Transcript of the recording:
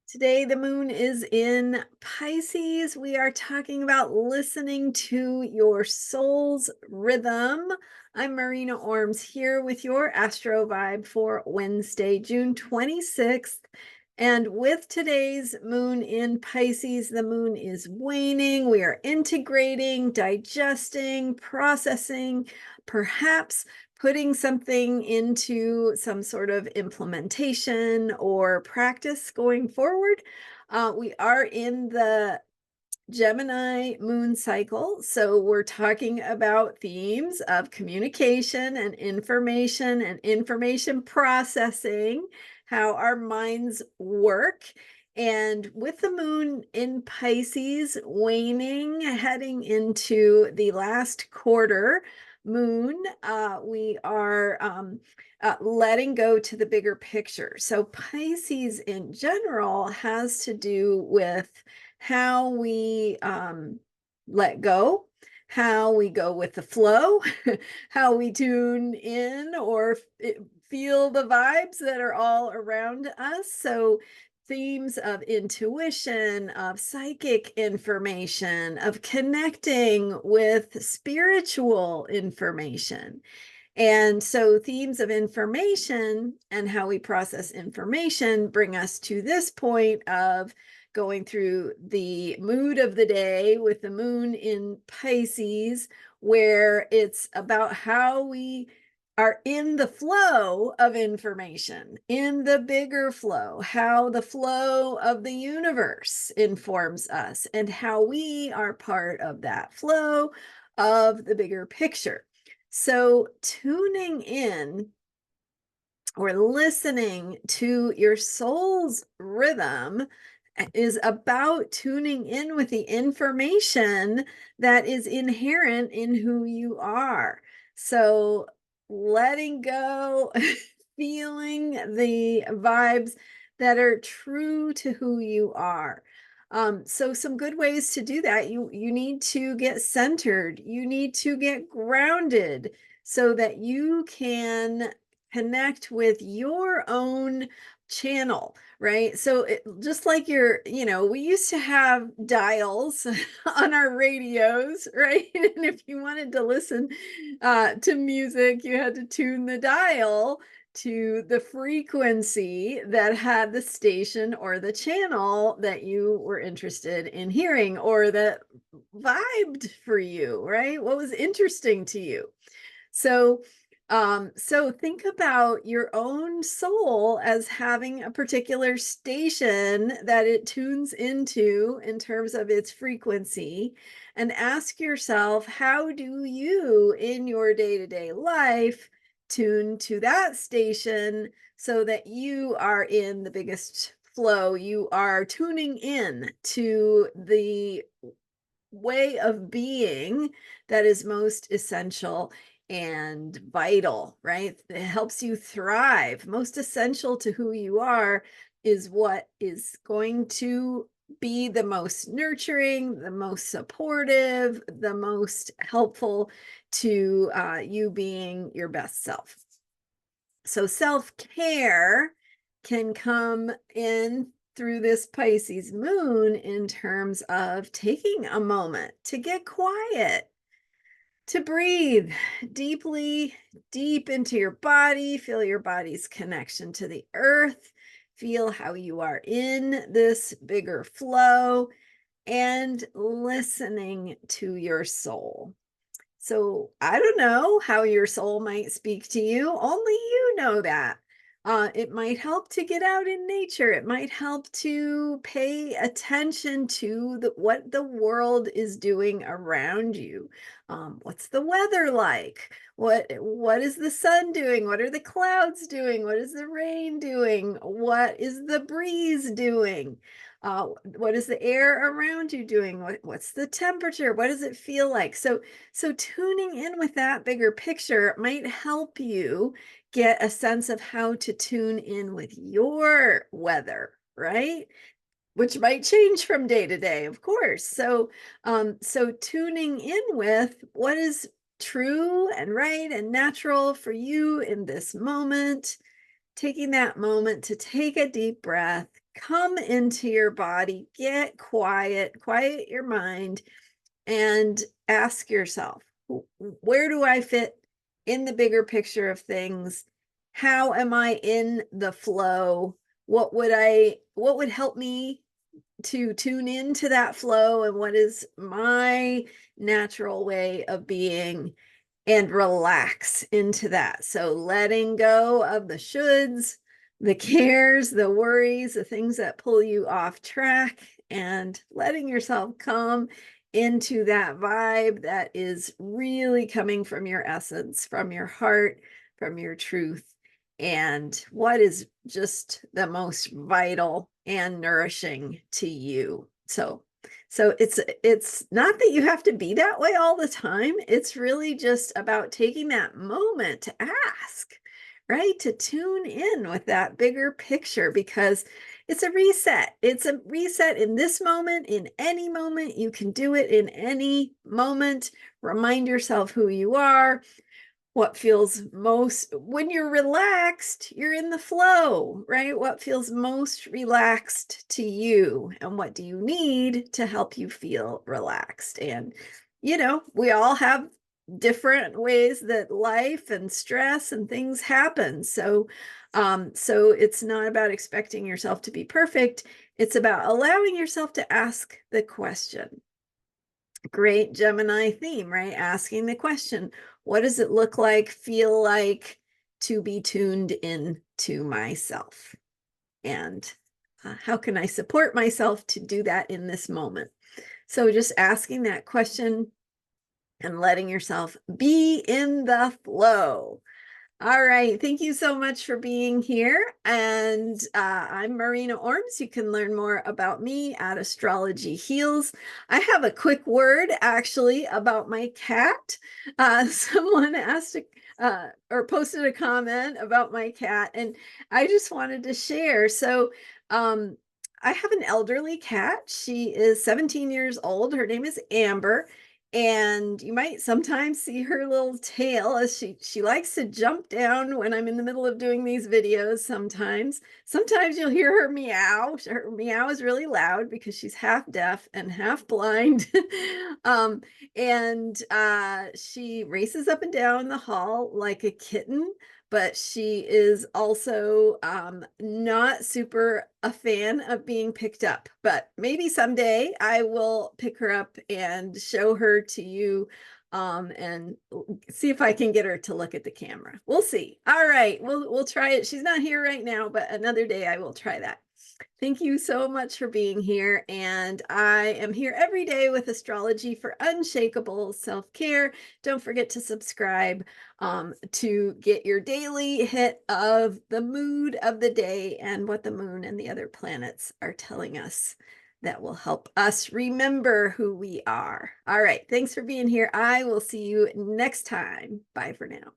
Today, the moon is in Pisces. We are talking about listening to your soul's rhythm. I'm Marina Orms here with your Astro Vibe for Wednesday, June 26th. And with today's moon in Pisces, the moon is waning. We are integrating, digesting, processing, perhaps putting something into some sort of implementation or practice going forward. We are in the Gemini moon cycle. So we're talking about themes of communication and information processing, how our minds work. And with the moon in Pisces waning, heading into the last quarter moon, we are letting go to the bigger picture. So Pisces in general has to do with how we let go, how we go with the flow, how we tune in or feel the vibes that are all around us. So, themes of intuition, of psychic information, of connecting with spiritual information. And so, themes of information and how we process information bring us to this point of going through the mood of the day with the moon in Pisces, where it's about how we are in the flow of information, in the bigger flow, how the flow of the universe informs us, and how we are part of that flow of the bigger picture. So, tuning in or listening to your soul's rhythm is about tuning in with the information that is inherent in who you are. So, letting go, feeling the vibes that are true to who you are. So some good ways to do that. You need to get centered. You need to get grounded so that you can connect with your own channel, right? So just like we used to have dials on our radios, right? And if you wanted to listen to music, you had to tune the dial to the frequency that had the station or the channel that you were interested in hearing or that vibed for you, right? What was interesting to you. So think about your own soul as having a particular station that it tunes into in terms of its frequency, and ask yourself, how do you in your day-to-day life tune to that station so that you are in the biggest flow? You are tuning in to the way of being that is most essential and vital, right? It helps you thrive. Most essential to who you are is what is going to be the most nurturing, the most supportive, the most helpful to you being your best self. So, self care can come in through this Pisces moon in terms of taking a moment to get quiet, to breathe deeply, deep into your body, feel your body's connection to the earth, feel how you are in this bigger flow, and listening to your soul. So I don't know how your soul might speak to you. Only you know that. It might help to get out in nature. It might help to pay attention to what the world is doing around you. What's the weather like? What is the sun doing? What are the clouds doing? What is the rain doing? What is the breeze doing? What is the air around you doing? What's the temperature? What does it feel like? So tuning in with that bigger picture might help you get a sense of how to tune in with your weather, right? Which might change from day to day, of course. So tuning in with what is true and right and natural for you in this moment, taking that moment to take a deep breath, come into your body, get quiet, quiet your mind, and ask yourself, where do I fit in the bigger picture of things? How am I in the flow? What would help me to tune into that flow, and what is my natural way of being, and relax into that. So letting go of the shoulds, the cares, the worries, the things that pull you off track, and letting yourself come into that vibe that is really coming from your essence, from your heart, from your truth, and what is just the most vital and nourishing to you. So it's not that you have to be that way all the time. It's really just about taking that moment to ask, right? To tune in with that bigger picture, because it's a reset. It's a reset in this moment, in any moment. You can do it in any moment. Remind yourself who you are, what feels most, when you're relaxed, you're in the flow, right? What feels most relaxed to you, and what do you need to help you feel relaxed? And, we all have different ways that life and stress and things happen. So it's not about expecting yourself to be perfect. It's about allowing yourself to ask the question. Great Gemini theme, right? Asking the question, what does it look like, feel like to be tuned in to myself? And how can I support myself to do that in this moment? So just asking that question and letting yourself be in the flow. All right. Thank you so much for being here. And I'm Marina Orms. You can learn more about me at Astrology Heals. I have a quick word actually about my cat. Someone asked or posted a comment about my cat, and I just wanted to share. So I have an elderly cat. She is 17 years old. Her name is Amber. And you might sometimes see her little tail, as she likes to jump down when I'm in the middle of doing these videos. Sometimes you'll hear her meow. Her meow is really loud because she's half deaf and half blind. um, and she races up and down the hall like a kitten, but she is also not super a fan of being picked up. But maybe someday I will pick her up and show her to you, and see if I can get her to look at the camera. We'll see. All right, we'll try it. She's not here right now, but another day I will try that. Thank you so much for being here. And I am here every day with astrology for unshakable self-care. Don't forget to subscribe to get your daily hit of the mood of the day and what the moon and the other planets are telling us that will help us remember who we are. All right. Thanks for being here. I will see you next time. Bye for now.